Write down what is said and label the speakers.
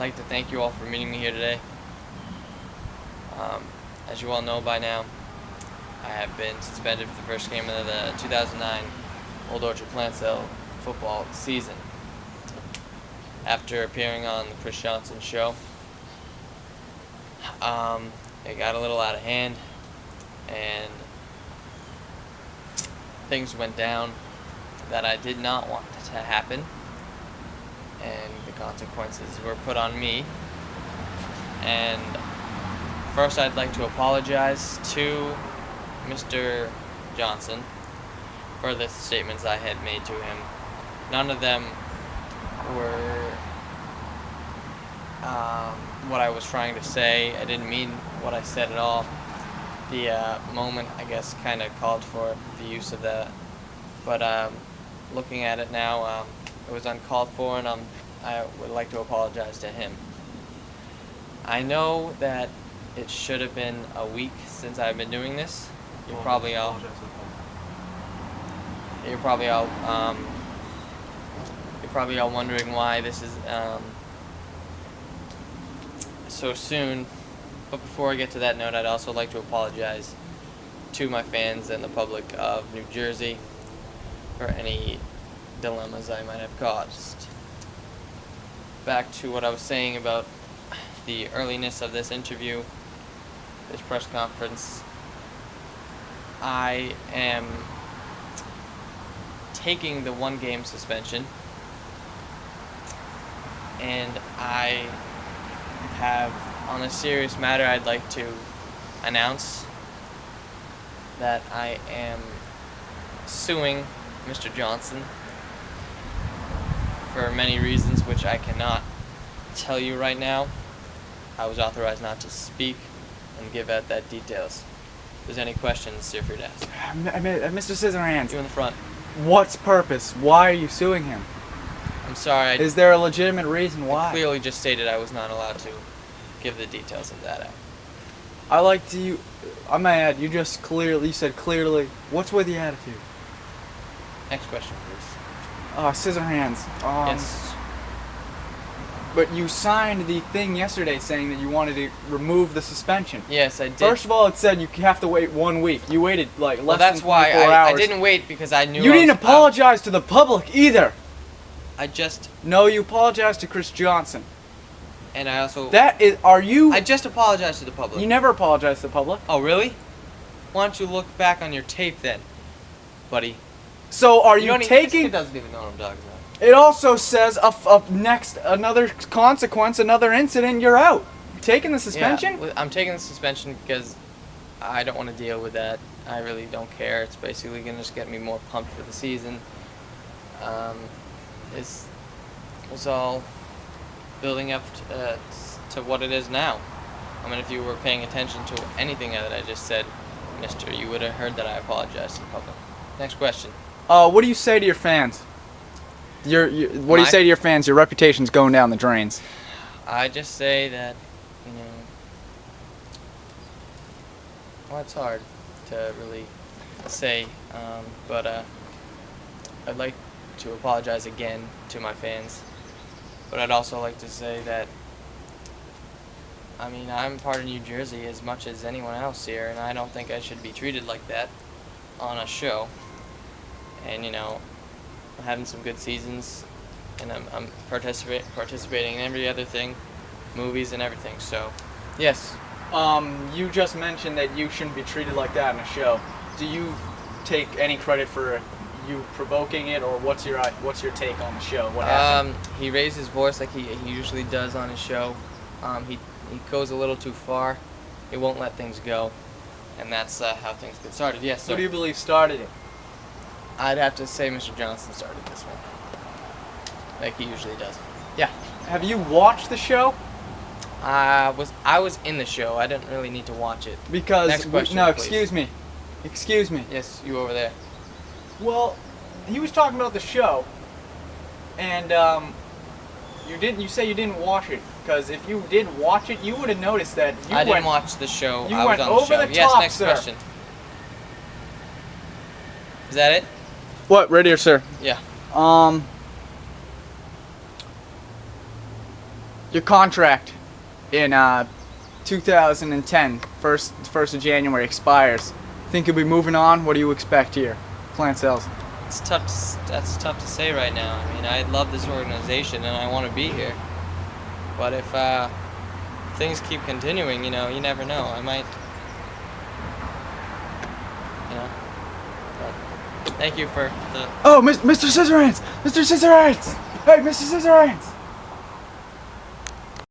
Speaker 1: like to thank you all for meeting me here today. As you all know by now, I have been suspended for the first game of the 2009 Old Orchard Plant Sale football season after appearing on the Chris Johnson show. It got a little out of hand, and things went down that I did not want to happen, and the consequences were put on me. And first, I'd like to apologize to Mr. Johnson for the statements I had made to him. None of them were what I was trying to say. I didn't mean what I said at all. The moment, I guess, kind of called for the use of that. But looking at it now, it was uncalled for, and I would like to apologize to him. I know that it should have been a week since I've been doing this. You're probably all wondering why this is so soon. But before I get to that note, I'd also like to apologize to my fans and the public of New Jersey for any dilemmas I might have caused. Back to what I was saying about the earliness of this interview, this press conference. I am taking the 1-game suspension, and I have, on a serious matter, I'd like to announce that I am suing Mr. Johnson for many reasons which I cannot tell you right now. I was authorized not to speak and give out that details. If there's any questions, you're free to ask.
Speaker 2: Mr. Scissorhands,
Speaker 1: You in the front.
Speaker 2: what's purpose? Why are you suing him?
Speaker 1: I'm sorry.
Speaker 2: Is there a legitimate reason
Speaker 1: I
Speaker 2: why?
Speaker 1: clearly just stated I was not allowed to give the details of that out.
Speaker 2: I'm mad. You said clearly. What's with the attitude?
Speaker 1: Next question, please.
Speaker 2: Scissorhands.
Speaker 1: Yes.
Speaker 2: But you signed the thing yesterday saying that you wanted to remove the suspension.
Speaker 1: Yes, I did.
Speaker 2: First of all, it said you have to wait 1 week. You waited less
Speaker 1: well, that's
Speaker 2: than
Speaker 1: why
Speaker 2: 24 hours.
Speaker 1: I didn't wait because I knew
Speaker 2: You didn't apologize to the public either. No, you apologized to Chris Johnson.
Speaker 1: And I also...
Speaker 2: I
Speaker 1: just apologized to the public.
Speaker 2: You never apologized to the public.
Speaker 1: Oh, really? Why don't you look back on your tape then, buddy?
Speaker 2: So are you taking...
Speaker 1: This kid doesn't even know what I'm talking about.
Speaker 2: It also says another consequence, another incident, you're out. You taking the suspension?
Speaker 1: Yeah, I'm taking the suspension because I don't want to deal with that. I really don't care. It's basically going to just get me more pumped for the season. It was all building up to what it is now. I mean, if you were paying attention to anything that I just said, mister, you would have heard that I apologized to the public. Next question.
Speaker 2: What do you say to your fans? What do you say to your fans? Your reputation's going down the drains.
Speaker 1: I just say that, well, it's hard to really say, but I'd like to apologize again to my fans. But I'd also like to say that, I'm part of New Jersey as much as anyone else here, and I don't think I should be treated like that on a show. And, I'm having some good seasons, and I'm participating in every other thing, movies and everything, so, yes.
Speaker 2: You just mentioned that you shouldn't be treated like that in a show. Do you take any credit for you provoking it, or what's your take on the show? What happened?
Speaker 1: He raised his voice like he usually does on his show. He goes a little too far. He won't let things go, and that's how things get started. Yes, sir.
Speaker 2: Who do you believe started it?
Speaker 1: I'd have to say Mr. Johnson started this one, like he usually does.
Speaker 2: Yeah. Have you watched the show?
Speaker 1: I was in the show. I didn't really need to watch it.
Speaker 2: Because
Speaker 1: next question,
Speaker 2: please. Excuse me.
Speaker 1: Yes, you over there.
Speaker 2: Well, he was talking about the show, and you say you didn't watch it, because if you did watch it, you would have noticed that
Speaker 1: I didn't watch the show.
Speaker 2: You
Speaker 1: I was
Speaker 2: went
Speaker 1: on
Speaker 2: over
Speaker 1: the show.
Speaker 2: the
Speaker 1: Yes,
Speaker 2: top,
Speaker 1: next
Speaker 2: sir.
Speaker 1: question. Is that it?
Speaker 2: What? Right here, sir.
Speaker 1: Yeah.
Speaker 2: your contract in 2010, first of January expires. Think you'll be moving on? What do you expect here? Plant sales.
Speaker 1: That's tough to say right now. I mean, I love this organization and I want to be here. But if things keep continuing, you never know. I might, But thank you for the.
Speaker 2: Oh, Mr. Scissorhands! Mr. Scissorhands! Hey, Mr. Scissorhands!